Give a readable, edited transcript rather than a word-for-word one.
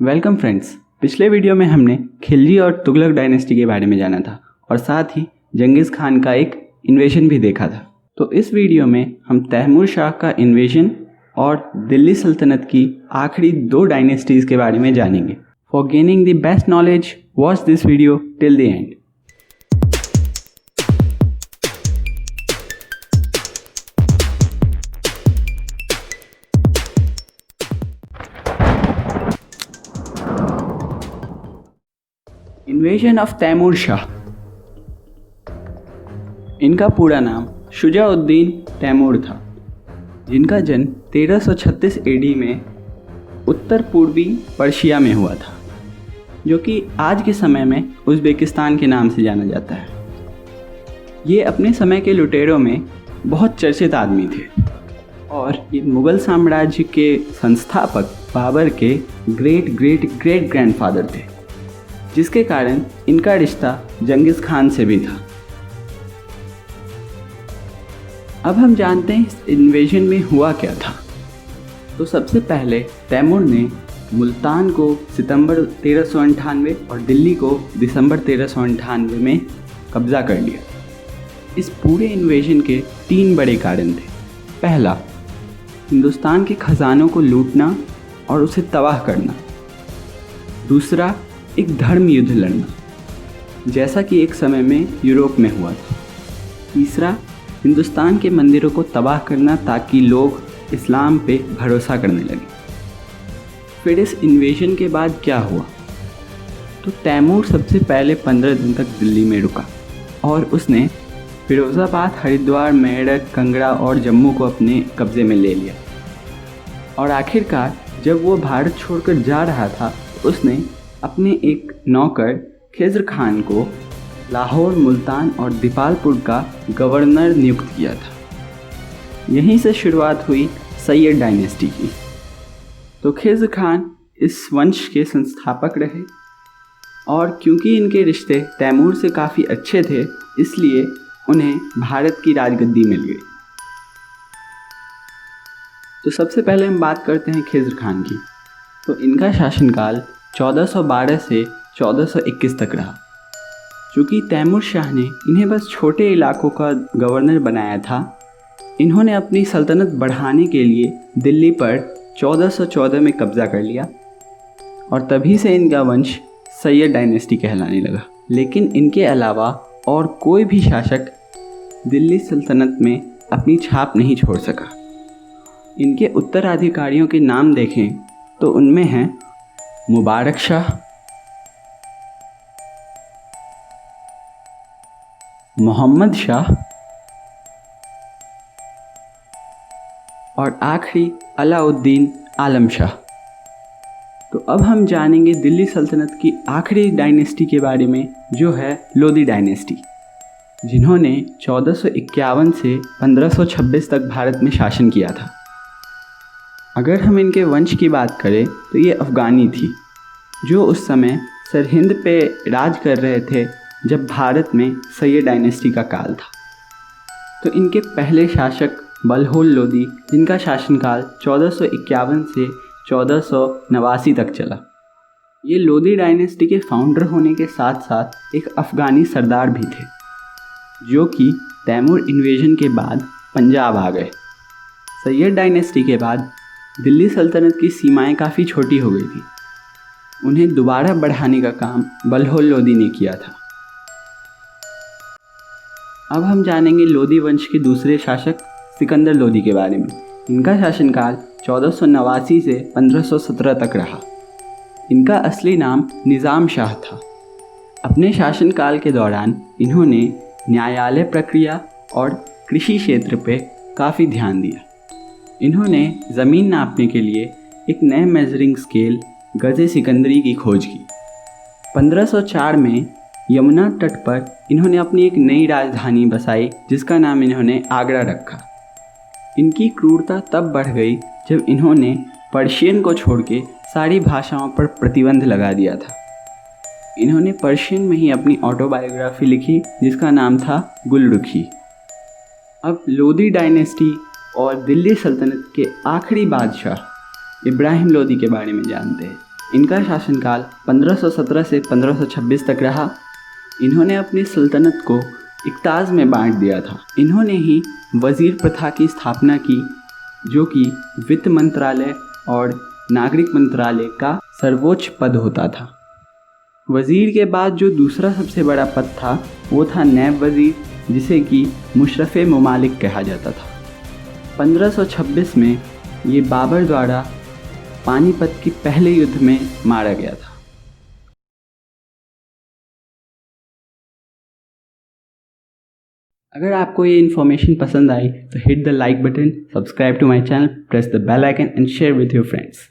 Welcome friends. पिछले video में हमने खिलजी और तुगलक डायनेस्टी के बारे में जाना था और साथ ही जंगीज़ खान का एक इन्वेजन भी देखा था। तो इस वीडियो में हम तैमूर शाह का इन्वेजन और दिल्ली सल्तनत की आखिरी 2 डायनेस्टीज़ के बारे में जानेंगे। For gaining the best knowledge watch this video till the end. Invasion of Taimur Shah. इनका पूरा नाम शुजाउद्दीन तैमूर था, जिनका जन्म 1336 एडी में उत्तर पूर्वी पर्शिया में हुआ था, जो कि आज के समय में उज़्बेकिस्तान के नाम से जाना जाता है। ये अपने समय के लुटेरों में बहुत चर्चित आदमी थे और ये मुग़ल साम्राज्य के संस्थापक बाबर के ग्रेट ग्रेट ग्रेट ग्रैंडफादर थे, जिसके कारण इनका रिश्ता जंगीज़ खान से भी था। अब हम जानते हैं इस इन्वेजन में हुआ क्या था। तो सबसे पहले तैमूर ने मुल्तान को सितंबर 1398 और दिल्ली को दिसंबर 1398 में कब्ज़ा कर लिया। इस पूरे इन्वेजन के 3 बड़े कारण थे। पहला, हिंदुस्तान के खजानों को लूटना और उसे तबाह करना। दूसरा, एक धर्म युद्ध लड़ना, जैसा कि एक समय में यूरोप में हुआ था। तीसरा, हिंदुस्तान के मंदिरों को तबाह करना ताकि लोग इस्लाम पे भरोसा करने लगे। फिर इस इन्वेजन के बाद क्या हुआ? तो तैमूर सबसे पहले 15 दिन तक दिल्ली में रुका और उसने फिरोज़ाबाद, हरिद्वार, मेरठ, कंगड़ा और जम्मू को अपने कब्ज़े में ले लिया। और आखिरकार जब वो भारत छोड़कर जा रहा था, उसने अपने एक नौकर खिज़्र खान को लाहौर, मुल्तान और दीपालपुर का गवर्नर नियुक्त किया था। यहीं से शुरुआत हुई सैयद डायनेस्टी की। तो खिज़्र खान इस वंश के संस्थापक रहे और क्योंकि इनके रिश्ते तैमूर से काफ़ी अच्छे थे, इसलिए उन्हें भारत की राजगद्दी मिल गई। तो सबसे पहले हम बात करते हैं खिज़्र खान की। तो इनका शासनकाल 1412 से 1421 तक रहा। चूँकि तैमूर शाह ने इन्हें बस छोटे इलाकों का गवर्नर बनाया था, इन्होंने अपनी सल्तनत बढ़ाने के लिए दिल्ली पर 1414 में कब्ज़ा कर लिया और तभी से इनका वंश सैयद डायनेस्टी कहलाने लगा। लेकिन इनके अलावा और कोई भी शासक दिल्ली सल्तनत में अपनी छाप नहीं छोड़ सका। इनके उत्तराधिकारियों के नाम देखें तो उनमें हैं मुबारक शाह, मोहम्मद शाह और आखिरी अलाउद्दीन आलम शाह। तो अब हम जानेंगे दिल्ली सल्तनत की आखिरी डायनेस्टी के बारे में, जो है लोदी डायनेस्टी, जिन्होंने 1451 से 1526 तक भारत में शासन किया था। अगर हम इनके वंश की बात करें तो ये अफ़गानी थी, जो उस समय सरहिंद पे राज कर रहे थे जब भारत में सैयद डायनेस्टी का काल था। तो इनके पहले शासक बलहोल लोदी, जिनका शासनकाल 1451 से 1489 तक चला। ये लोदी डायनेस्टी के फाउंडर होने के साथ साथ एक अफ़गानी सरदार भी थे, जो कि तैमूर इन्वेजन के बाद पंजाब आ गए। सैयद डायनेस्टी के बाद दिल्ली सल्तनत की सीमाएं काफ़ी छोटी हो गई थी। उन्हें दोबारा बढ़ाने का काम बलहोल लोदी ने किया था। अब हम जानेंगे लोदी वंश के दूसरे शासक सिकंदर लोदी के बारे में। इनका शासनकाल 1489 से 1517 तक रहा। इनका असली नाम निज़ाम शाह था। अपने शासनकाल के दौरान इन्होंने न्यायालय प्रक्रिया और कृषि क्षेत्र पे काफ़ी ध्यान दिया। इन्होंने ज़मीन नापने के लिए एक नए मेजरिंग स्केल गज़े सिकंदरी की खोज की। 1504 में यमुना तट पर इन्होंने अपनी एक नई राजधानी बसाई, जिसका नाम इन्होंने आगरा रखा। इनकी क्रूरता तब बढ़ गई जब इन्होंने पर्शियन को छोड़ के सारी भाषाओं पर प्रतिबंध लगा दिया था। इन्होंने पर्शियन में ही अपनी ऑटोबायोग्राफी लिखी, जिसका नाम था गुलरुखी। अब लोदी डायनेस्टी और दिल्ली सल्तनत के आखिरी बादशाह इब्राहिम लोदी के बारे में जानते हैं। इनका शासनकाल 1517 से 1526 तक रहा। इन्होंने अपनी सल्तनत को इकताज में बांट दिया था। इन्होंने ही वज़ीर प्रथा की स्थापना की, जो कि वित्त मंत्रालय और नागरिक मंत्रालय का सर्वोच्च पद होता था। वज़ीर के बाद जो दूसरा सबसे बड़ा पद था वो था नैब वज़ीर, जिसे कि मुशर्रफ़े ममालिक कहा जाता था। 1526 में ये बाबर द्वारा पानीपत के पहले युद्ध में मारा गया था। अगर आपको ये इन्फॉर्मेशन पसंद आई तो hit the like button, subscribe to my channel, press the bell icon and share with your friends.